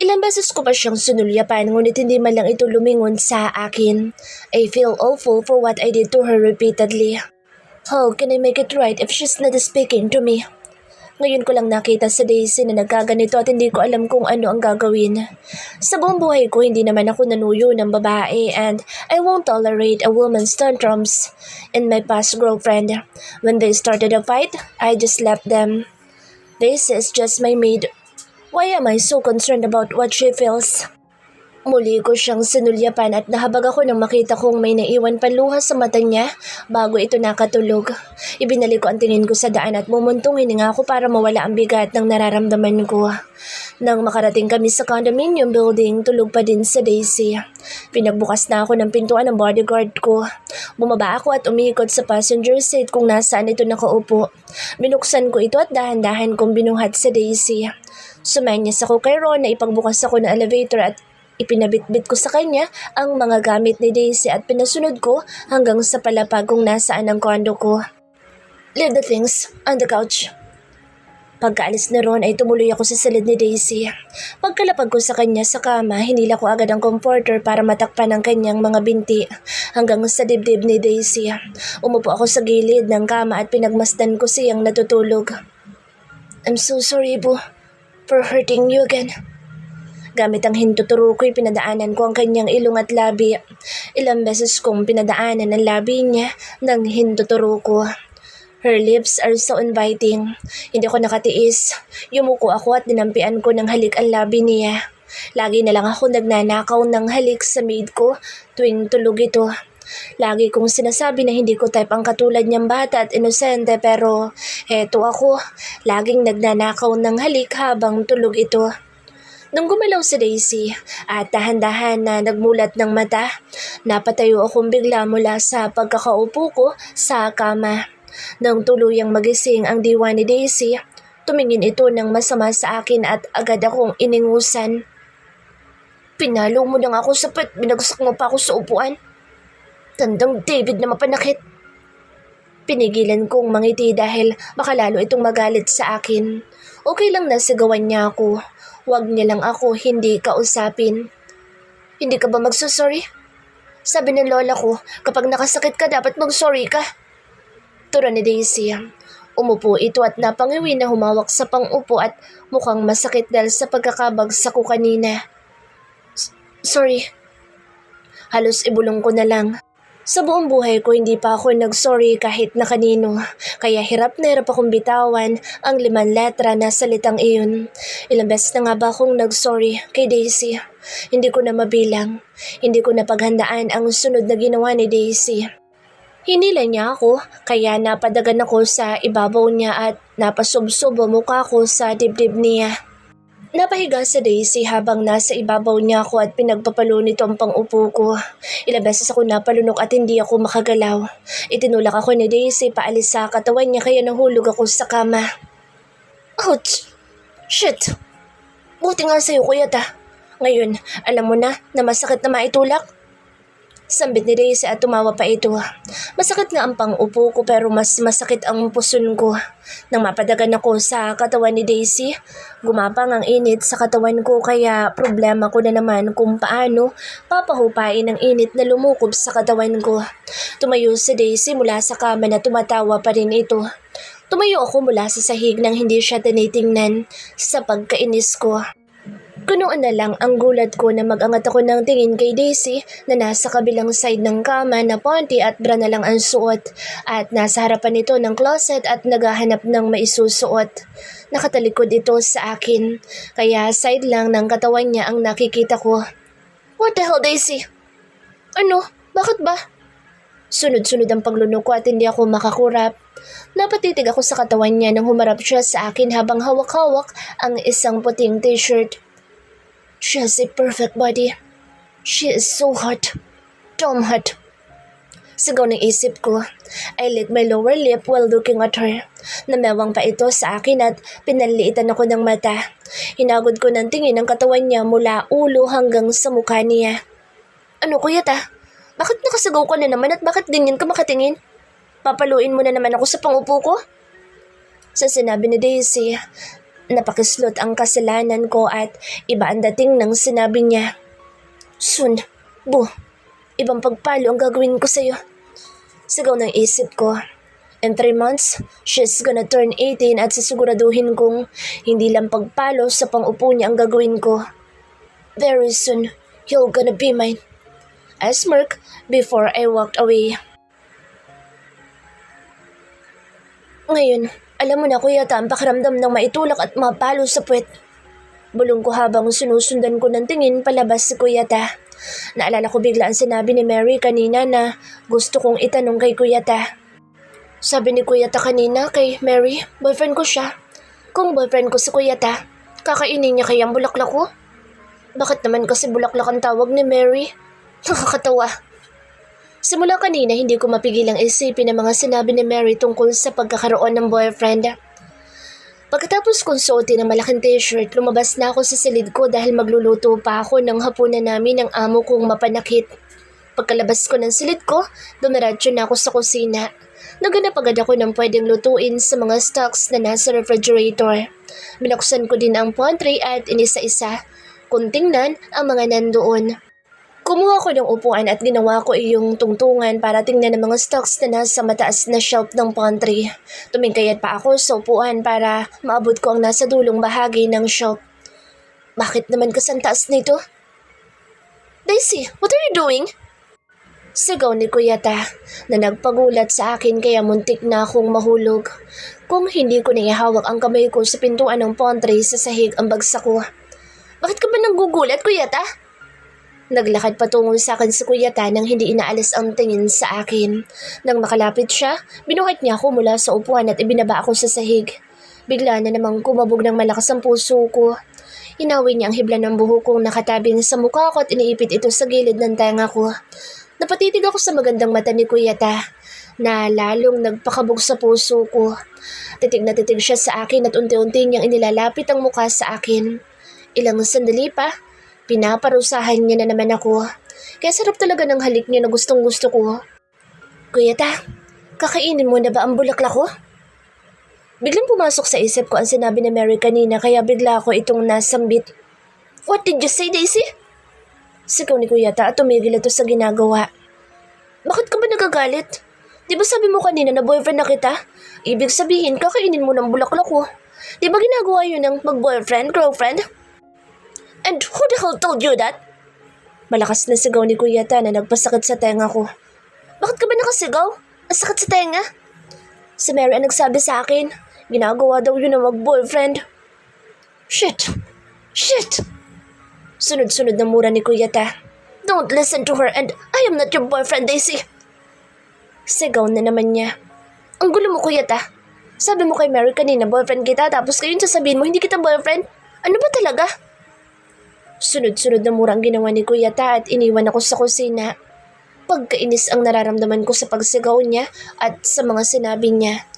Ilang beses ko pa siyang sinulyapan ngunit hindi man lang ito lumingon sa akin. I feel awful for what I did to her repeatedly. How can I make it right if she's not speaking to me? Ngayon ko lang nakita sa Daisy na nagkaganito at hindi ko alam kung ano ang gagawin. Sa buong buhay ko, hindi naman ako nanuyo ng babae and I won't tolerate a woman's tantrums. And my past girlfriend, when they started a fight, I just left them. Daisy is just my maid. Why am I so concerned about what she feels? Muli ko siyang sinulyapan at nahabag ako nang makita kong may naiwan paluha sa mata niya bago ito nakatulog. Ibinalik ko ang tingin ko sa daan at mumuntong hininga ako para mawala ang bigat ng nararamdaman ko. Nang makarating kami sa condominium building, tulog pa din si Daisy. Pinagbukas na ako ng pintuan ng bodyguard ko. Bumaba ako at umikot sa passenger seat kung nasaan ito nakaupo. Binuksan ko ito at dahan-dahan kong binuhat si Daisy. Sumanyas ako kay Ron na ipagbukas ako ng elevator at ipinabitbit ko sa kanya ang mga gamit ni Daisy at pinasunod ko hanggang sa palapag kung nasaan ang kondo ko. Leave the things on the couch. Pagkaalis ni Ron ay tumuloy ako sa silid ni Daisy. Pagkalapag ko sa kanya sa kama, hinila ko agad ang comforter para matakpan ang kanyang mga binti hanggang sa dibdib ni Daisy. Umupo ako sa gilid ng kama at pinagmasdan ko siyang natutulog. I'm so sorry, Boo, for hurting you again. Gamit ang hintuturo ko'y pinadaanan ko ang kanyang ilong at labi. Ilang beses kong pinadaanan ang labi niya ng hintuturo ko. Her lips are so inviting. Hindi ko nakatiis. Yumuko ako at dinampian ko ng halik ang labi niya. Lagi na lang ako nagnanakaw ng halik sa maid ko tuwing tulog ito. Lagi kong sinasabi na hindi ko type ang katulad niyang bata at inosente pero eto ako, laging nagnanakaw ng halik habang tulog ito. Nung gumalaw si Daisy at dahan-dahan na nagmulat ng mata, napatayo akong bigla mula sa pagkakaupo ko sa kama. Nang tuluyang magising ang diwa ni Daisy, tumingin ito ng masama sa akin at agad akong iningusan. Pinalo mo lang ako sa pet, binagsak mo pa ako sa upuan. Tandang David na mapanakit. Pinigilan kong mangiti dahil baka lalo itong magalit sa akin. Okay lang na sigawan niya ako. Huwag niya lang ako hindi kausapin. Hindi ka ba magsusorry? Sabi ng lola ko, kapag nakasakit ka dapat magsorry ka. Turo ni Daisy. Umupo ito at napangiwi na humawak sa pang-upo at mukhang masakit dahil sa pagkakabagsak ko kanina. Sorry. Halos ibulong ko na lang. Sa buong buhay ko hindi pa ako nag-sorry kahit na kanino, kaya hirap na hirap akong bitawan ang 5 letra na salitang iyon. Ilang beses na nga ba akong nag-sorry kay Daisy? Hindi ko na mabilang. Hindi ko na paghandaan ang sunod na ginawa ni Daisy. Hinila niya ako, kaya napadagan ako sa ibabaw niya at napasubsob mukha ko sa dibdib niya. Napahiga si Daisy habang nasa ibabaw niya ako at pinagpapalo nito ang pang-upo ko. Ilang beses ako napalunok at hindi ako makagalaw. Itinulak ako ni Daisy paalis sa katawan niya kaya nahulog ako sa kama. Ouch! Shit! Buti nga sa'yo, kuya ta. Ngayon, alam mo na masakit na maitulak? Sambit ni Daisy at tumawa pa ito. Masakit nga ang pang-upo ko pero mas masakit ang puson ko. Nang mapadagan ako sa katawan ni Daisy, gumapang ang init sa katawan ko kaya problema ko na naman kung paano papahupain ang init na lumukob sa katawan ko. Tumayo si Daisy mula sa kama na tumatawa pa rin ito. Tumayo ako mula sa sahig nang hindi siya tinitingnan sa pagkainis ko. Kunoon na lang ang gulat ko na mag-angat ako ng tingin kay Daisy na nasa kabilang side ng kama na panty at bra na lang ang suot at nasa harapan nito ng closet at naghahanap ng maisusuot. Nakatalikod ito sa akin, kaya side lang ng katawan niya ang nakikita ko. What the hell, Daisy? Ano? Bakit ba? Sunod-sunod ang paglunok ko at hindi ako makakurap. Napatitig ako sa katawan niya nang humarap siya sa akin habang hawak-hawak ang isang puting t-shirt. She has a perfect body. She is so hot. Damn hot. Sigaw ng isip ko. I licked my lower lip while looking at her. Namewang pa ito sa akin at pinaliitan ako ng mata. Hinagod ko ng tingin ang katawan niya mula ulo hanggang sa mukha niya. Ano kuya ta? Bakit nakasigaw ka na naman at bakit ganyan ka makatingin? Papaluin mo na naman ako sa pangupo ko? Sa sinabi ni Daisy, Napakislot ang kasalanan ko at iba ang dating ng sinabi niya. Soon, ibang pagpalo ang gagawin ko sa'yo. Sigaw ng isip ko. In 3 months, she's gonna turn 18 at sisiguraduhin kong hindi lang pagpalo sa pang-upo niya ang gagawin ko. Very soon, you're gonna be mine. I smirked before I walked away. Ngayon, alam mo na kuya ang pakiramdam ng maitulak at mapalo sa puwet. Bulong ko habang sinusundan ko ng tingin palabas si Kuya Ta. Naalala ko bigla ang sinabi ni Mary kanina na gusto kong itanong kay Kuya Ta. Sabi ni Kuya Ta kanina kay Mary, boyfriend ko siya. Kung boyfriend ko si Kuya Ta, kakainin niya kaya ang bulaklak ko? Bakit naman kasi bulaklak ang tawag ni Mary? Nakakatawa. Simula kanina hindi ko mapigilang isipin ang mga sinabi ni Mary tungkol sa pagkakaroon ng boyfriend. Pagkatapos kong suotin ang malaking t-shirt, lumabas na ako sa silid ko dahil magluluto pa ako ng hapunan namin ng amo kong mapanakit. Pagkalabas ko ng silid ko, dumiretso na ako sa kusina. Naganap agad ako ng pwedeng lutuin sa mga stocks na nasa refrigerator. Binuksan ko din ang pantry at inisa-isa kung tingnan ang mga nandoon. Kumuha ko ng upuan at ginawa ko iyong tungtungan para tingnan ang mga stocks na nasa mataas na shelf ng pantry. Tumingkayat pa ako sa upuan para maabot ko ang nasa dulong bahagi ng shelf. Bakit naman kasantaas nito? Daisy, what are you doing? Sigaw ni Kuya Ta na nagpagulat sa akin kaya muntik na akong mahulog. Kung hindi ko naihawak ang kamay ko sa pintuan ng pantry sa sahig ang bagsak ko. Bakit ka ba nanggugulat, Kuya Ta? Naglakad patungo sa akin si Kuya Ta nang hindi inaalis ang tingin sa akin. Nang makalapit siya, binuhat niya ako mula sa upuan at ibinaba ako sa sahig. Bigla na namang kumabog ng malakas ang puso ko. Inawi niya ang hibla ng buhok kong nakatabing sa mukha ko at iniipit ito sa gilid ng tenga ko. Napatitig ako sa magandang mata ni Kuya Ta na lalong nagpakabog sa puso ko. Titig na titig siya sa akin at unti-unti niyang inilalapit ang mukha sa akin. Ilang sandali pa, pinaparusahan niya na naman ako. Kaya sarap talaga ng halik niya na gustong gusto ko. Kuya Ta, kakainin mo na ba ang bulaklak ko? Biglang pumasok sa isip ko ang sinabi ni Mary kanina kaya bigla ako itong nasambit. What did you say, Daisy? Sigaw ni Kuya Ta at tumigil ito sa ginagawa. Bakit ka ba nagagalit? Di ba sabi mo kanina na boyfriend na kita? Ibig sabihin kakainin mo ng bulaklak ko. Di ba ginagawa yun ng mag-boyfriend, girlfriend? And who the hell told you that? Malakas na sigaw ni Kuya Ta na nagpasakit sa tenga ko. Bakit ka ba nakasigaw? Ang sakit sa tenga? Si Mary ang nagsabi sa akin. Ginagawa daw yun ng mag-boyfriend. Shit! Sunod-sunod na mura ni Kuya Ta. Don't listen to her and I am not your boyfriend, Daisy. Sigaw na naman niya. Ang gulo mo, Kuya Ta. Sabi mo kay Mary kanina boyfriend kita tapos ngayon sasabihin mo hindi kita boyfriend? Ano ba talaga? Sunod-sunod na mura ang ginawa ni Kuya Ta at iniwan ako sa kusina. Pagkainis ang nararamdaman ko sa pagsigaw niya at sa mga sinabi niya.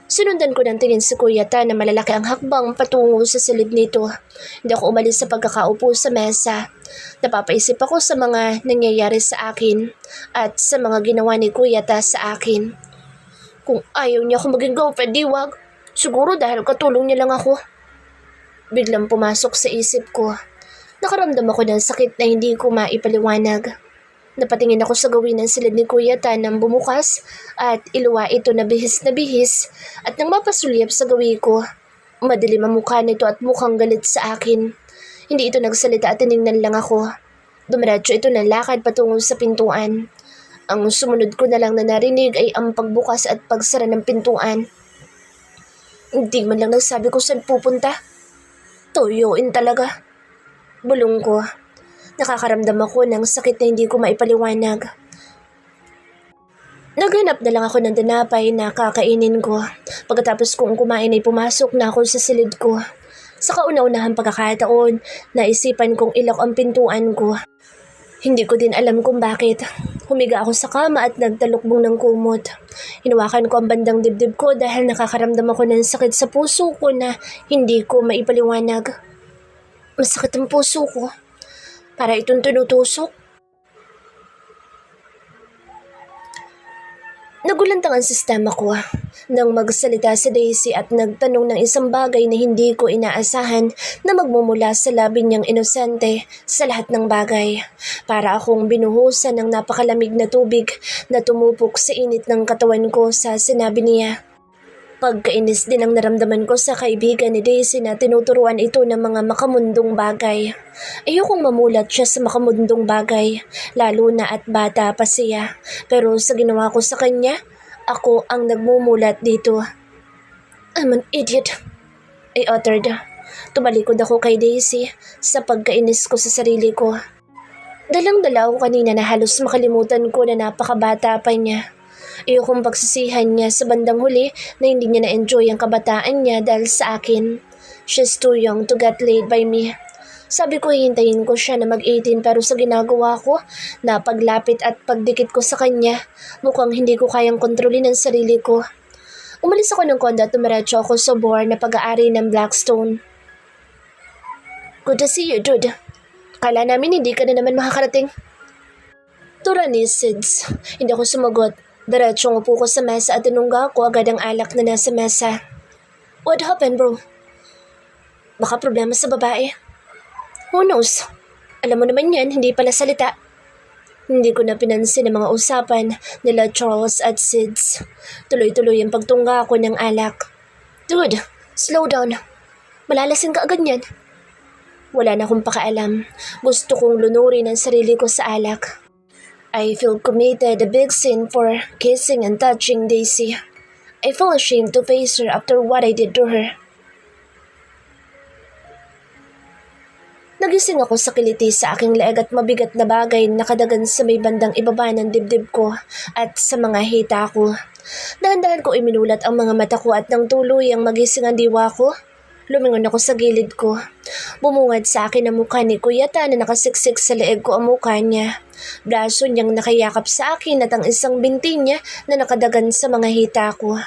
Sinundan ko ng tingin si Kuya Ta na malalaki ang hakbang patungo sa silid nito. Hindi ako umalis sa pagkakaupo sa mesa. Napapaisip ako sa mga nangyayari sa akin at sa mga ginawa ni Kuya Ta sa akin. Kung ayaw niya ako maging girlfriend, diwag. Siguro dahil katulong niya lang ako. Biglang pumasok sa isip ko. Nakaramdam ako ng sakit na hindi ko maipaliwanag. Napatingin ako sa gawin ng silid ni Kuya Ta nang bumukas at iluwa ito na bihis at nang mapasulyap sa gawi ko. Madilim ang mukha nito at mukhang galit sa akin. Hindi ito nagsalita at tinignan lang ako. Dumiretso ito ng lakad patungo sa pintuan. Ang sumunod ko na lang na narinig ay ang pagbukas at pagsara ng pintuan. Hindi man lang nagsabi ko saan pupunta. Toyoin talaga. Bulong ko. Nakakaramdam ako ng sakit na hindi ko maipaliwanag. Naghanap na lang ako ng tinapay na kakainin ko. Pagkatapos kong kumain ay pumasok na ako sa silid ko. Sa kauna-unahang pagkakataon, naisipan kong ilak ang pintuan ko. Hindi ko din alam kung bakit. Humiga ako sa kama at nagtalukbong ng kumot. Hinawakan ko ang bandang dibdib ko dahil nakakaramdam ako ng sakit sa puso ko na hindi ko maipaliwanag. Masakit ang puso ko. Para itong tinutusok. Nagulantang ang sistema ko nang magsalita si Daisy at nagtanong ng isang bagay na hindi ko inaasahan na magmumula sa labi niyang inosente sa lahat ng bagay. Para akong binuhusan ng napakalamig na tubig na tumupok sa init ng katawan ko sa sinabi niya. Pagkainis din ang naramdaman ko sa kaibigan ni Daisy na tinuturuan ito ng mga makamundong bagay. Ayokong mamulat siya sa makamundong bagay, lalo na at bata pa siya. Pero sa ginawa ko sa kanya, ako ang nagmumulat dito. I'm an idiot, I uttered. Tumalikod ako kay Daisy sa pagkainis ko sa sarili ko. Dalang-dala ako kanina na halos makalimutan ko na napakabata pa niya. Ayokong pagsisihan niya sa bandang huli na hindi niya na-enjoy ang kabataan niya dahil sa akin. She's too young to get laid by me. Sabi ko hihintayin ko siya na mag-18 pero sa ginagawa ko, na paglapit at pagdikit ko sa kanya, mukhang hindi ko kayang kontrolin ang sarili ko. Umalis ako ng kondo at tumiretso ako sa bar na pag-aari ng Blackstone. Good to see you, dude. Kala namin hindi ka na naman makakarating. Tura ni Sids. Hindi ako sumagot. Diretsong upo ko sa mesa at tinungga ko agad ang alak na nasa mesa. What happened, bro? Baka problema sa babae. Who knows? Alam mo naman yan, hindi pala salita. Hindi ko na pinansin ang mga usapan nila Charles at Sids. Tuloy-tuloy ang pagtungga ko ng alak. Dude, slow down. Malalasing ka agad niyan. Wala na akong pakaalam. Gusto kong lunurin ang sarili ko sa alak. I feel committed a big sin for kissing and touching Daisy. I feel ashamed to face her after what I did to her. Nagising ako sa kiliti sa aking leeg at mabigat na bagay na nakadagan sa may bandang ibaba ng dibdib ko at sa mga hita ko. Dahan-dahan ko iminulat ang mga mata ko at nang tuluyang magising ang diwa ko, lumingon ako sa gilid ko. Bumungad sa akin ang mukha ni Kuya Ta na nakasiksik sa leeg ko ang mukha niya. Braso niyang nakayakap sa akin at ang isang binti niya na nakadagan sa mga hita ko.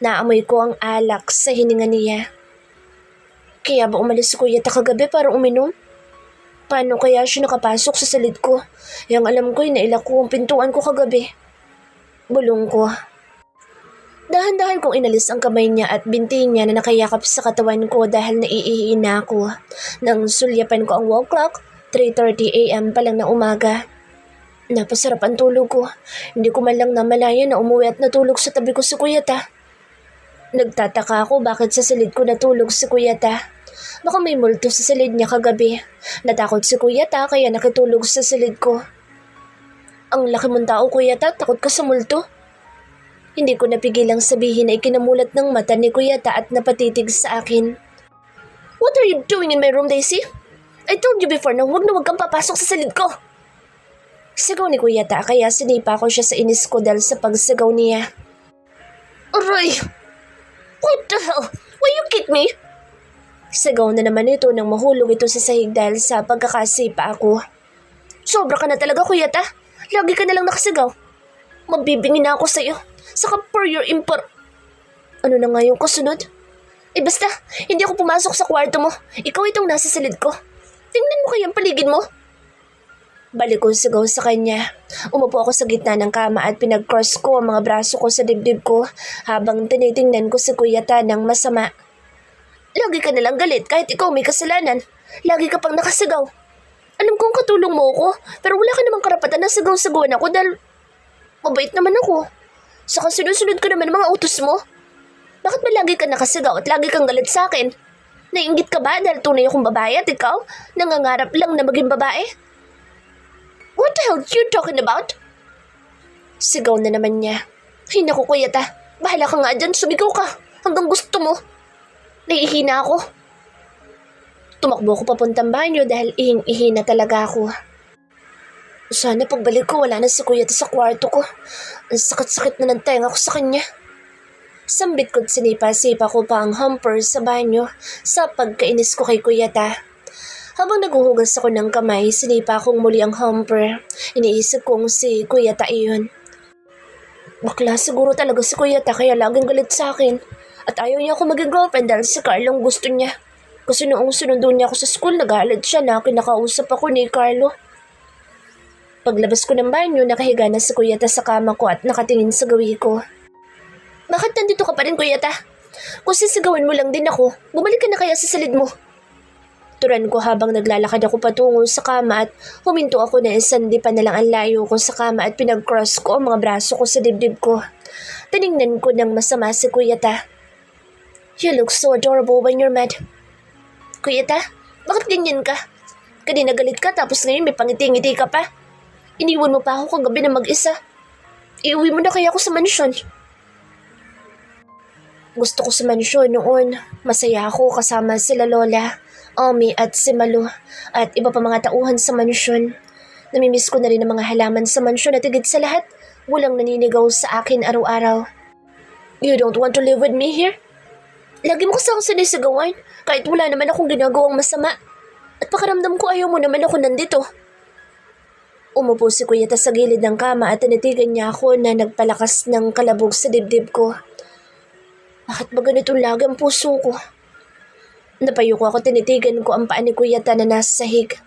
Naamoy ko ang alak sa hininga niya. Kaya ba umalis si Kuya Ta kagabi para uminom? Paano kaya siya nakapasok sa silid ko? Yang alam ko'y nailak ko ang pintuan ko kagabi. Bulong ko. Dahan-dahan kong inalis ang kamay niya at binti niya na nakayakap sa katawan ko dahil naiihi na ako. Nang sulyapan ko ang wall clock, 3:30 a.m. pa lang na umaga. Napasarap ang tulog ko. Hindi ko man lang namalayan na umuwi at natulog sa tabi ko si Kuya Ta. Nagtataka ako bakit sa silid ko natulog si Kuya Ta. Baka may multo sa silid niya kagabi. Natakot si Kuya Ta kaya nakitulog sa silid ko. Ang laki mong tao, Kuya Ta, takot ka sa multo? Hindi ko napigilang sabihin na ikinamulat ng mata ni Kuya Ta at napatitig sa akin. What are you doing in my room, Daisy? I told you before na huwag kang papasok sa silid ko. Sigaw ni Kuya Ta kaya sinipa ko siya sa inis ko dahil sa pagsigaw niya. Aray! What the hell? Why you kick me? Sigaw na naman ito nang mahulog ito sa sahig dahil sa pagkakasipa ako. Sobra ka na talaga, Kuya Ta. Lagi ka na lang nakasigaw. Mabibingi na ako sa'yo. Saka for your Ano na nga yung kasunod? Basta, hindi ako pumasok sa kwarto mo. Ikaw itong nasa silid ko. Tingnan mo kaya ang paligid mo. Balik ko sigaw sa kanya. Umupo ako sa gitna ng kama at pinag-cross ko ang mga braso ko sa dibdib ko habang tinitingnan ko si Kuya Ta ng masama. Lagi ka nalang galit kahit ikaw may kasalanan. Lagi ka pang nakasigaw. Alam kong katulong mo ako pero wala ka namang karapatan na sigaw-sigawan ako dahil mabait naman ako. Saka sunod-sunod ko naman mga utos mo. Bakit ba lagi ka nakasigaw at lagi kang galit sa akin? Naiinggit ka ba dahil tunay akong babae at ikaw nangangarap lang na maging babae? What the hell you talking about? Sigaw na naman niya. Ay naku, Kuya Ta. Bahala ka nga dyan, sumigaw ka. Hanggang gusto mo. Naiihina ako. Tumakbo ako papuntang banyo dahil ihing-ihi na talaga ako. Sana pagbalik ko wala na si Kuya Ta sa kwarto ko. Ang sakit-sakit na ng tenga ko sa kanya. Sambit ko't sinipa-sipa ko pa ang hamper sa banyo sa pagkainis ko kay Kuya Ta. Habang naguhugas ako ng kamay, sinipa kong muli ang hamper. Iniisip kong si Kuya Ta iyon. Bakla siguro talaga si Kuya Ta kaya laging galit sa akin. At ayaw niya ako maging girlfriend dahil si Carlo ang gusto niya. Kasi noong sinundo niya ako sa school, nagalit siya na kinakausap ako ni Carlo. Paglabas ko ng banyo, nakahiga na si Kuya Ta sa kama ko at nakatingin sa gawi ko. Bakit nandito ka pa rin, Kuya Ta? Kung sisigawan mo lang din ako, bumalik ka na kaya sa silid mo. Turan ko habang naglalakad ako patungo sa kama at huminto ako na isang pa na lang ang layo ko sa kama at pinag-cross ko ang mga braso ko sa dibdib ko. Tiningnan ko ng masama si Kuya Ta. You look so adorable when you're mad. Kuya Ta, bakit ganyan ka? Kanina galit ka tapos ngayon may pangiti-ngiti ka pa. Iniwan mo pa ako kagabi na mag-isa. Iuwi mo na kaya ako sa mansyon. Gusto ko sa mansyon noon. Masaya ako kasama sila Lola, Omi at si Malu at iba pa mga tauhan sa mansyon. Namimiss ko na rin ang mga halaman sa mansyon at higit sa lahat, walang naninigaw sa akin araw-araw. You don't want to live with me here? Lagi mo kasang sinisigawan kahit wala naman akong ginagawang masama. At pakaramdam ko ayaw mo naman ako nandito. Umupo si Kuya Ta sa gilid ng kama at tinitigan niya ako na nagpalakas ng kalabog sa dibdib ko. Bakit ba ganito lagi ang puso ko? Napayo ko ako, tinitigan ko ang paa ni Kuya Ta na nasa sahig.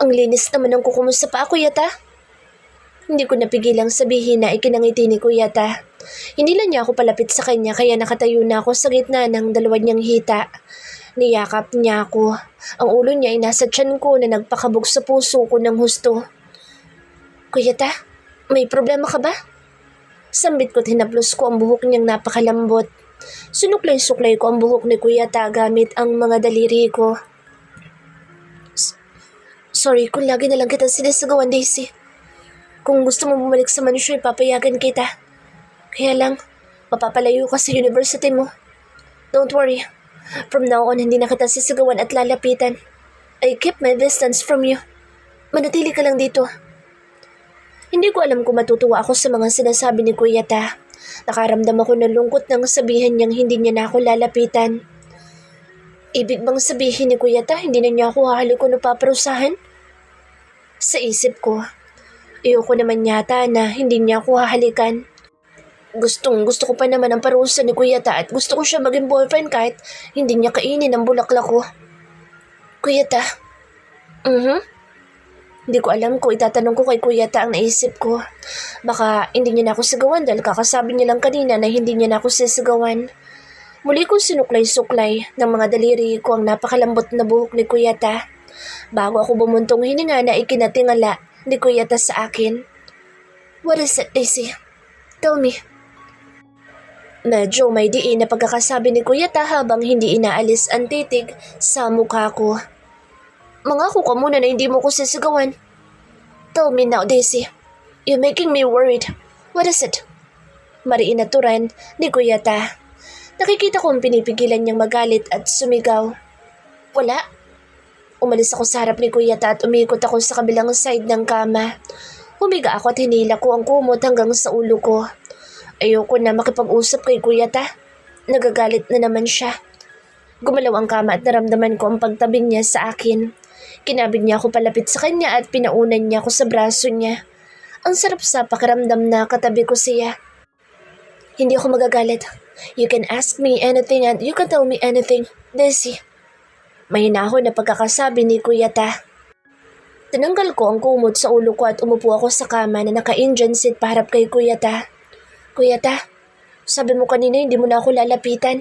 Ang linis naman ng kuko mo sa paa, Kuya Ta. Hindi ko napigilang sabihin na ikinangiti ni Kuya Ta. Hindi lang niya ako palapit sa kanya kaya nakatayo na ako sa gitna ng dalawa niyang hita. Niyakap niya ako. Ang ulo niya ay nasa tiyan ko na nagpakabog sa puso ko ng husto. Kuya Ta, may problema ka ba? Sambit ko't hinaplos ko ang buhok niyang napakalambot. Sunuklay-suklay ko ang buhok ni Kuya Ta gamit ang mga daliri ko. Sorry kung lagi na lang kita sinisigawan, Daisy. Kung gusto mo bumalik sa mansyon, papayagan kita. Kaya lang, mapapalayo ka sa university mo. Don't worry. From now on, hindi na kita sisigawan at lalapitan. I keep my distance from you. Manatili ka lang dito. Hindi ko alam kung matutuwa ako sa mga sinasabi ni Kuya Ta. Nakaramdam ako ng lungkot nang sabihin niyang hindi niya na ako lalapitan. Ibig bang sabihin ni Kuya Ta, hindi na niya ako hahalikon o paparusahan? Sa isip ko, ayoko naman yata na hindi niya ako hahalikan. Gusto ko pa naman ang parusa ni Kuya Ta at gusto ko siya maging boyfriend kahit hindi niya kainin ang bulaklak ko. Kuya Ta? Hindi ko alam kung itatanong ko kay Kuya Ta ang naisip ko. Baka hindi niya na ako sigawan dahil kakasabi niya lang kanina na hindi niya na ako sisigawan. Muli kong sinuklay-suklay ng mga daliri ko ang napakalambot na buhok ni Kuya Ta. Bago ako bumuntong hininga na ikinatingala ni Kuya Ta sa akin. What is it, Daisy? Tell me. Medyo may diin na pagkakasabi ni Kuya Ta habang hindi inaalis ang titig sa mukha ko. Mangako ka muna na hindi mo ko sisigawan. Tell me now, Daisy. You're making me worried. What is it? Mariin na turan ni Kuya Ta. Nakikita kong pinipigilan niyang magalit at sumigaw. Wala. Umalis ako sa harap ni Kuya Ta at umikot ako sa kabilang side ng kama. Humiga ako at hinila ko ang kumot hanggang sa ulo ko. Ayoko na makipag-usap kay Kuya Ta. Nagagalit na naman siya. Gumalaw ang kama at naramdaman ko ang pagtabing niya sa akin. Kinabig niya ako palapit sa kanya at pinaunan niya ako sa braso niya. Ang sarap sa pakiramdam na katabi ko siya. Hindi ako magagalit. You can ask me anything and you can tell me anything, Daisy. Mahinahon na pagkakasabi ni Kuya Ta. Tinanggal ko ang kumot sa ulo ko at umupo ako sa kama na naka-Indian seat paharap kay Kuya Ta. Kuya Ta, sabi mo kanina hindi mo na ako lalapitan.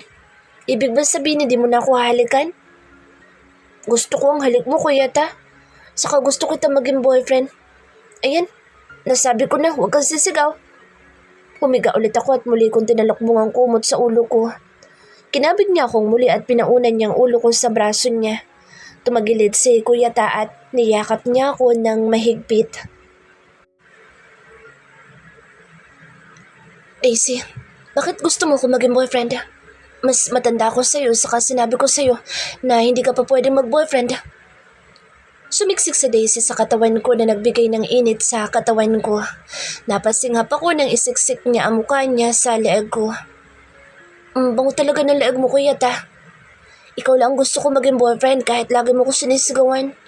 Ibig ba sabihin hindi mo na ako hahalikan? Gusto ko ang halik mo, Kuya Ta. Saka gusto kita maging boyfriend. Ayan, nasabi ko na, huwag kang sisigaw. Humiga ulit ako at muli kong tinalokbong ang kumot sa ulo ko. Kinabig niya akong muli at pinaunan niyang ulo ko sa braso niya. Tumagilid si Kuya Ta at niyakap niya ako ng mahigpit. Daisy, bakit gusto mo ko maging boyfriend? Mas matanda ako sa'yo saka sinabi ko sa'yo na hindi ka pa pwedeng mag-boyfriend. Sumiksik sa Daisy sa katawan ko na nagbigay ng init sa katawan ko. Napasinghap ako nang isiksik niya ang mukha niya sa leeg ko. Bango talaga ng leeg mo, Kuya Ta. Ikaw lang gusto ko maging boyfriend kahit lagi mo ko sinisigawan.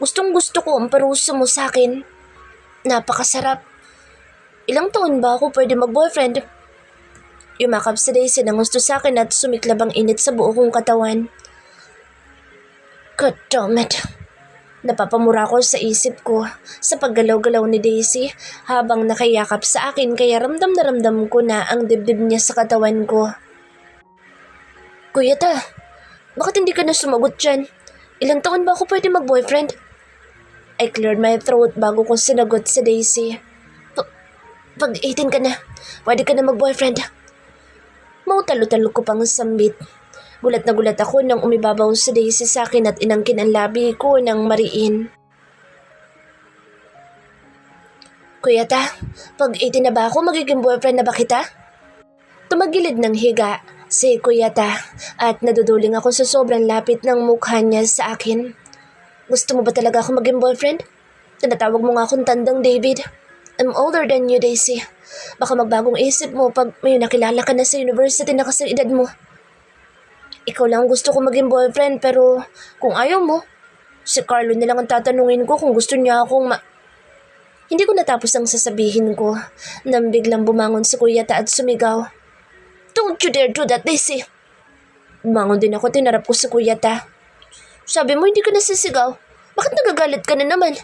Gustong gusto ko ang parusa mo sa akin. Napakasarap. Ilang taon ba ako pwede mag-boyfriend? Yumakap si Daisy ng gusto sa akin at sumiklab ang init sa buo kong katawan. God damn it. Napapamura ko sa isip ko sa paggalaw-galaw ni Daisy habang nakayakap sa akin kaya ramdam na ramdam ko na ang dibdib niya sa katawan ko. Kuya ta, bakit hindi ka na sumagot dyan? Ilang taon ba ako pwede mag-boyfriend? I cleared my throat bago ko sinagot si Daisy. Pag 18 ka na, pwede ka na mag-boyfriend. Mautalo-talo ko pang sambit. Gulat na gulat ako nang umibabaw si Daisy sa akin at inangkin ang labi ko ng mariin. Kuya ta, pag 18 na ba ako magiging boyfriend na ba kita? Tumagilid ng higa si Kuya ta at naduduling ako sa sobrang lapit ng mukha niya sa akin. Gusto mo ba talaga ako maging boyfriend? Tinatawag mo nga akong tandang David. I'm older than you, Daisy. Baka magbagong isip mo pag may nakilala ka na sa university na kasing edad mo. Ikaw lang gusto ko maging boyfriend pero kung ayaw mo, si Carlo na lang ang tatanungin ko kung gusto niya akong Hindi ko natapos ang sasabihin ko nang biglang bumangon si Kuya ta at sumigaw. Don't you dare do that, Daisy! Bumangon din ako, tinarap ko si Kuya ta. Sabi mo hindi ka nasisigaw. Bakit nagagalit ka na naman?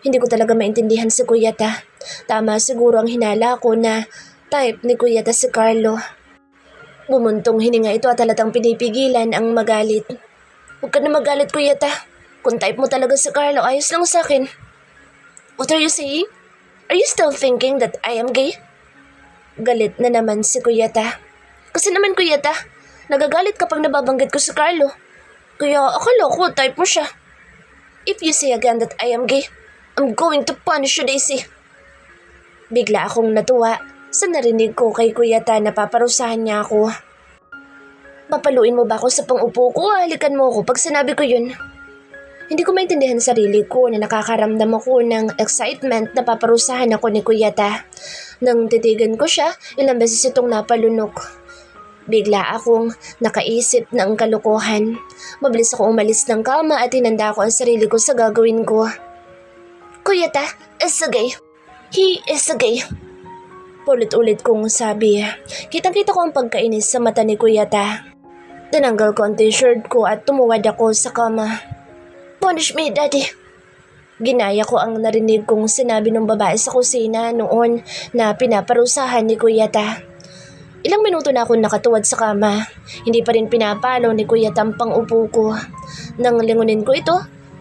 Hindi ko talaga maintindihan si Kuya ta. Tama siguro ang hinala ko na type ni Kuya ta si Carlo. Bumuntong hininga ito at halatang pinipigilan ang magalit. Huwag ka na magalit, Kuya ta. Kung type mo talaga si Carlo, ayos lang sa akin. What are you saying? Are you still thinking that I am gay? Galit na naman si Kuya ta. Kasi naman, Kuya ta, nagagalit kapag nababanggit ko si Carlo. Kaya akala ko type mo siya. If you say again that I am gay, I'm going to punish you, Daisy. Bigla akong natuwa sa narinig ko kay Kuya ta na paparusahan niya ako. Papaluin mo ba ako sa pang-upo ko? Halikan mo ako pag sinabi ko yun. Hindi ko maintindihan sarili ko na nakakaramdam ako ng excitement na paparusahan ako ni Kuya ta. Nang titigan ko siya, ilang beses itong napalunok. Bigla akong nakaisip ng kalokohan. Mabilis ako umalis ng kama at hinanda ko ang sarili ko sa gagawin ko. Kuya ta is a gay. He is a gay. Ulit-ulit kong sabi. Kitang-kita ko ang pagkainis sa mata ni Kuya ta. Tinanggal ko ang t-shirt ko at tumuwad ako sa kama. Punish me, Daddy. Ginaya ko ang narinig kong sinabi ng babae sa kusina noon na pinaparusahan ni Kuya ta. Ilang minuto na akong nakatuwad sa kama. Hindi pa rin pinapalo ni Kuya ta ang pang-upo ko. Nang lingunin ko ito,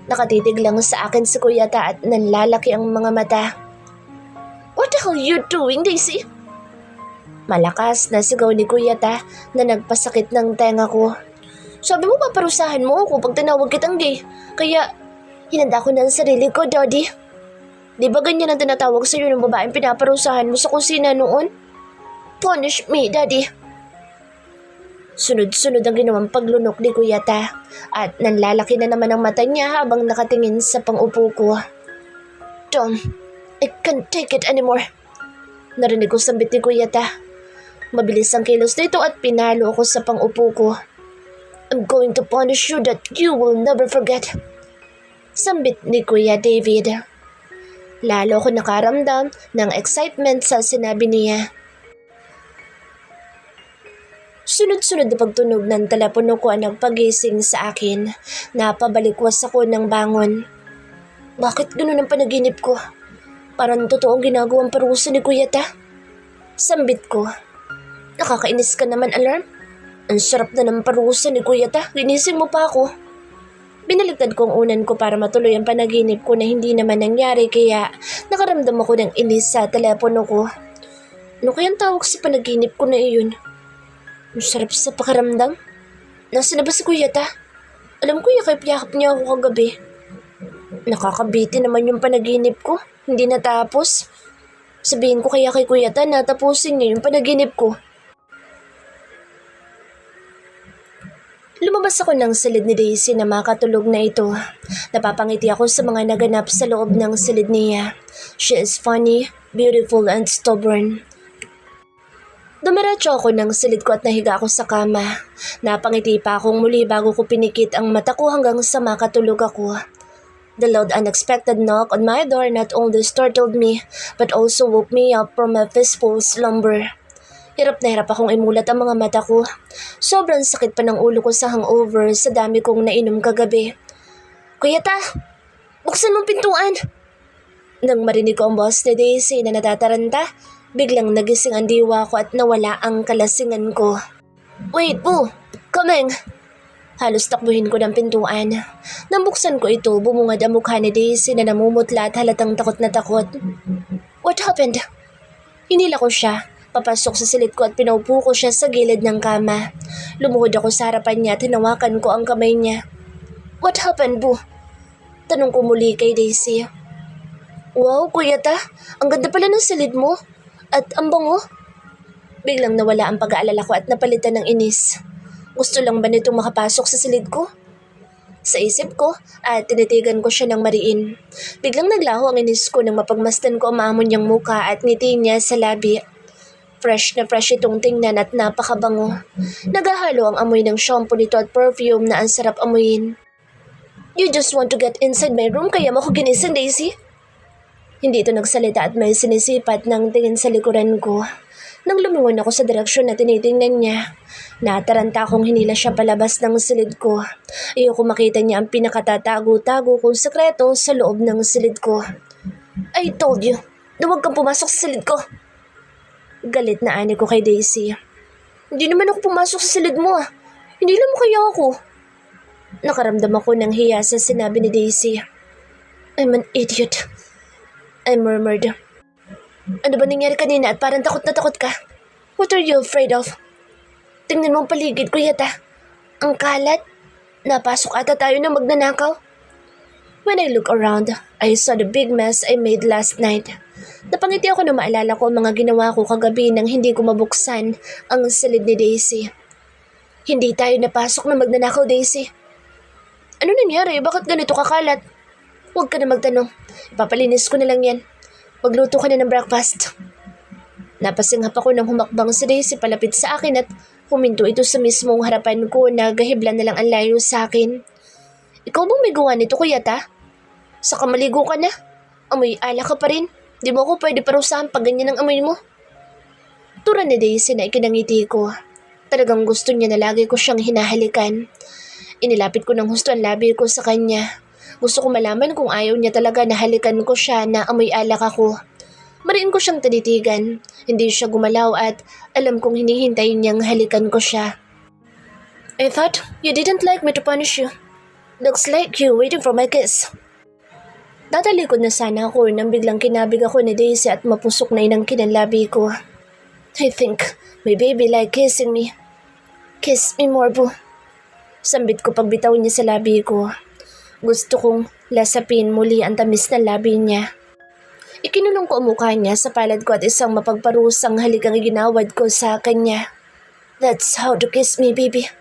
nakatitig lang sa akin si Kuya ta at nanlalaki ang mga mata. What the hell you doing, Daisy? Malakas na sigaw ni Kuya ta na nagpasakit ng tenga ko. Sabi mo paparusahan mo ako pag tinawag kitang gay. Kaya hinanda ko na ang sarili ko, Daddy. Di ba ganyan ang tinatawag sa'yo ng babaeng pinaparusahan mo sa kusina noon? Punish me, Daddy. Sunod-sunod ang ginawang paglunok ni Kuya ta at nanlalaki na naman ang mata niya habang nakatingin sa pang-upo ko. Tom, I can't take it anymore. Narinig ko sambit ni Kuya ta. Mabilis ang kilos nito at pinalo ako sa pang-upo ko. I'm going to punish you that you will never forget. Sambit ni Kuya David. Lalo ako nakaramdam ng excitement sa sinabi niya. Sunod-sunod na pagtunog ng telepono ko ang nagpagising sa akin. Napabalikwas ako ng bangon. Bakit ganun ang panaginip ko? Parang totoong ginagawang parusa ni Kuya ta. Sambit ko. Nakakainis ka naman, alarm. Ang sarap na ng parusa ni Kuya ta. Ginising mo pa ako. Binaligtad kong unan ko para matuloy ang panaginip ko na hindi naman nangyari kaya nakaramdam ako ng inis sa telepono ko. Ano kayang tawag sa panaginip ko na iyon? Ang sarap sa pakaramdam. Nasaan na ba si Kuya ta? Alam ko yakap-yakap niya ako kagabi. Nakakabiti naman yung panaginip ko. Hindi natapos. Sabihin ko kaya kay Kuya ta na tapusin niya yung panaginip ko. Lumabas ako ng silid ni Daisy na makatulog na ito. Napapangiti ako sa mga naganap sa loob ng silid niya. She is funny, beautiful, and stubborn. Dumiretso ako ng silid ko at nahiga ako sa kama. Napangiti pa akong muli bago ko pinikit ang mata ko hanggang sa makatulog ako. The loud unexpected knock on my door not only startled me but also woke me up from a peaceful slumber. Hirap na hirap akong imulat ang mga mata ko. Sobrang sakit pa ng ulo ko sa hangover sa dami kong nainom kagabi. Kuya ta, buksan mong pintuan. Nang marinig ko ang boss ni Daisy na natataranta, biglang nagising ang diwa ko at nawala ang kalasingan ko. Wait po, coming! Halos takbuhin ko ng pintuan. Nang buksan ko ito, bumungad ang mukha ni Daisy na namumutla at halatang takot na takot. What happened? Hinila ko siya, papasok sa silid ko at pinaupo ko siya sa gilid ng kama. Lumuhod ako sa harapan niya at hinawakan ko ang kamay niya. What happened, Bu? Tanong ko muli kay Daisy. Wow, kuya ta, ang ganda pala ng silid mo. At ang bango. Biglang nawala ang pag-aalala ko at napalitan ng inis. Gusto lang ba nitong makapasok sa silid ko? Sa isip ko at tinitigan ko siya ng mariin. Biglang naglaho ang inis ko nang mapagmasdan ko ang maamon niyang muka at ngiti niya sa labi. Fresh na fresh itong tingnan at napakabango. Nagahalo ang amoy ng shampoo nito at perfume na ang sarap amuyin. You just want to get inside my room kaya mo ko ginising, Daisy? Hindi ito nagsalita at may sinisipat ng tingin sa likuran ko. Nang lumingon ako sa direksyon na tinitingnan niya, nataranta akong hinila siya palabas ng silid ko. Ayoko makita niya ang pinakatatago-tago kong sekreto sa loob ng silid ko. I told you, na huwag kang pumasok sa silid ko. Galit na ani ko kay Daisy. Hindi naman ako pumasok sa silid mo ah. Hindi lang mo kaya ako. Nakaramdam ako ng hiya sa sinabi ni Daisy. I'm an idiot. I murmured. Ano ba nangyari kanina at parang takot na takot ka? What are you afraid of? Tingnan mo ang paligid, kuya ta. Ang kalat. Napasok ata tayo na magnanakaw. When I look around, I saw the big mess I made last night. Napangiti ako na maalala ko ang mga ginawa ko kagabi nang hindi ko mabuksan ang silid ni Daisy. Hindi tayo napasok na magnanakaw, Daisy. Ano nangyari? Bakit ganito kakalat? Huwag ka na magtanong. Ipapalinis ko na lang yan. Magluto ka na ng breakfast. Napasinghap ako nang humakbang si Daisy palapit sa akin at huminto ito sa mismong harapan ko na gahiblan na lang ang layo sa akin. Ikaw bang may gawa nito, kuya ta? Saka maligo ka na. Amoy alak ka pa rin. Di mo ako pwede parusahan pag ganyan ang amoy mo. Tura ni Daisy na ikinangiti ko. Talagang gusto niya na lagi ko siyang hinahalikan. Inilapit ko ng husto ang labi ko sa kanya. Gusto ko malaman kung ayaw niya talaga na halikan ko siya na amoy alak ako. Mariin ko siyang tinitigan. Hindi siya gumalaw at alam kong hinihintay niyang halikan ko siya. I thought you didn't like me to punish you. Looks like you waiting for my kiss. Tatalikod na sana ako nang biglang kinabig ako ni Daisy at mapusok na inangkin ang labi ko. I think my baby like kissing me. Kiss me more, Bu. Sambit ko pagbitaw niya sa labi ko. Gusto kong lasapin muli ang tamis na labi niya. Ikinulong ko ang mukha niya sa palad ko at isang mapagparusang halikang iginawad ko sa kanya. That's how to kiss me, baby.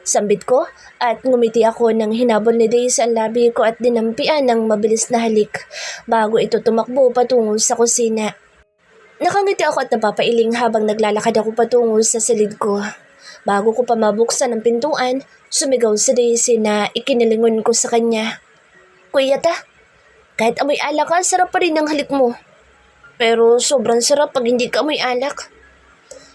Sambit ko at ngumiti ako nang hinabol ni Daisy ang labi ko at dinampian ng mabilis na halik bago ito tumakbo patungo sa kusina. Nakangiti ako at napapailing habang naglalakad ako patungo sa silid ko. Bago ko pa mabuksan ang pintuan, sumigaw si Daisy na ikinilingon ko sa kanya. Kuya ta, kahit amoy alak ka, sarap pa rin ang halik mo. Pero sobrang sarap pag hindi ka amoy alak.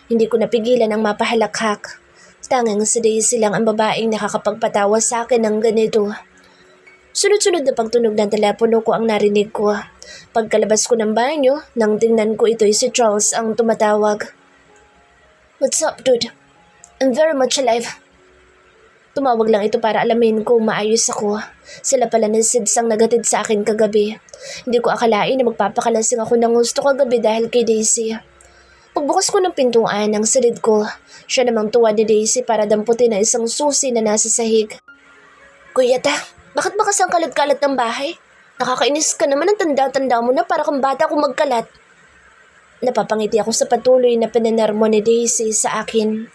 Hindi ko napigilan ang mapahalakhak. Tanging si Daisy lang ang babaeng nakakapagpatawa sa akin ng ganito. Sunod-sunod na pagtunog ng telepono ko ang narinig ko. Pagkalabas ko ng banyo, nang tingnan ko ito'y si Charles ang tumatawag. What's up, dude? I'm very much alive. Tumawag lang ito para alamin kung maayos ako. Sila pala ni Sids ang nagatid sa akin kagabi. Hindi ko akalain na magpapakalasing ako ng gusto kagabi dahil kay Daisy. Pagbukas ko ng pintuan ng silid ko, siya namang tuwa ni Daisy para damputin na isang susi na nasa sahig. Kuya ta, bakit ba kasang kalat-kalat ng bahay? Nakakainis ka naman ang tanda-tanda mo na para kang bata kung magkalat. Napapangiti ako sa patuloy na pinanarmo ni Daisy sa akin.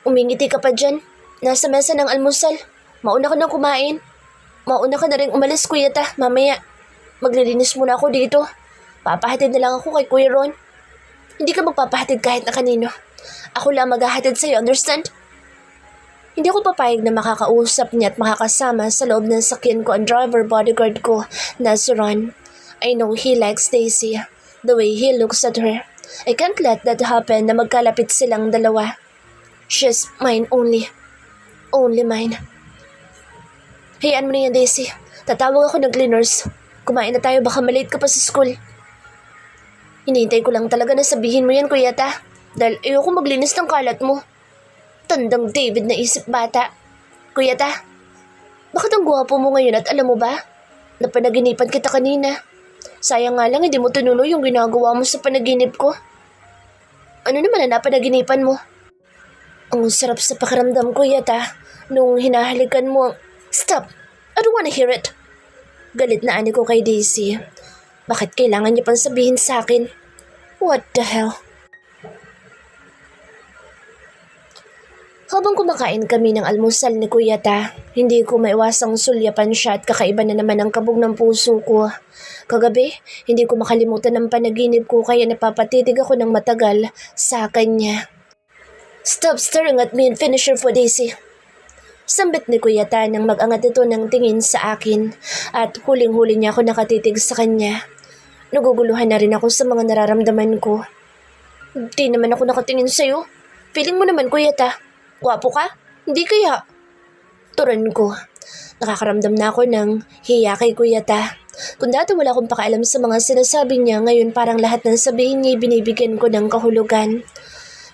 Umingiti ka pa dyan. Nasa mesa ng almusal. Mauna ka nang kumain. Mauna ka na rin umalis, kuya ta. Mamaya, maglilinis muna ako dito. Papahatid na lang ako kay Kuya Ron. Hindi ka magpapahatid kahit na kanino. Ako lang maghahatid sa'yo, understand? Hindi ako papayag na makakausap niya at makakasama sa loob ng sakyan ko ang driver bodyguard ko na si Ron. I know he likes Daisy. The way he looks at her. I can't let that happen na magkalapit silang dalawa. She's mine only. Only mine. Hayaan mo na yan, Daisy. Tatawag ako ng cleaners. Kumain na tayo, baka malate ka pa sa school. Hinihintay ko lang talaga na sabihin mo yan, Kuya Ta. Dahil ayoko maglinis ng kalat mo. Tandang David na isip bata. Kuya Ta, bakit ang gwapo mo ngayon at alam mo ba? Napanaginipan kita kanina. Sayang nga lang hindi mo tinuloy yung ginagawa mo sa panaginip ko. Ano naman ang napanaginipan mo? Ang sarap sa pakiramdam, Kuya Ta, nung hinahalikan mo. Stop! I don't wanna hear it. Galit na ani ko kay Daisy. Bakit kailangan niya pang sabihin sa akin? What the hell? Habang kumakain kami ng almusal ni Kuya Ta, hindi ko maiwasang sulyapan siya at kakaiba na naman ang kabog ng puso ko. Kagabi, hindi ko makalimutan ang panaginip ko kaya napapatitig ako ng matagal sa kanya. Stop staring at me and finish your food, Daisy. Sambit ni Kuya Ta nang mag-angat ito ng tingin sa akin at huling-huli niya ako nakatitig sa kanya. Naguguluhan na rin ako sa mga nararamdaman ko. Di naman ako nakatingin sa'yo. Feeling mo naman, Kuya Ta. Gwapo ka? Hindi kaya? Turan ko. Nakakaramdam na ako ng hiya kay Kuya Ta. Kung dati wala akong pakialam sa mga sinasabi niya, ngayon parang lahat ng sabihin niya binibigyan ko ng kahulugan.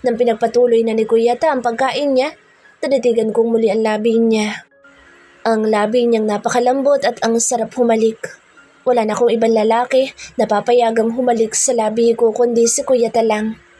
Nang pinagpatuloy na ni Kuya Ta ang pagkain niya, tinitigan kong muli ang labi niya. Ang labi niyang napakalambot at ang sarap humalik. Wala na akong ibang lalaki na papayagang humalik sa labi ko kundi si Kuya Ta lang.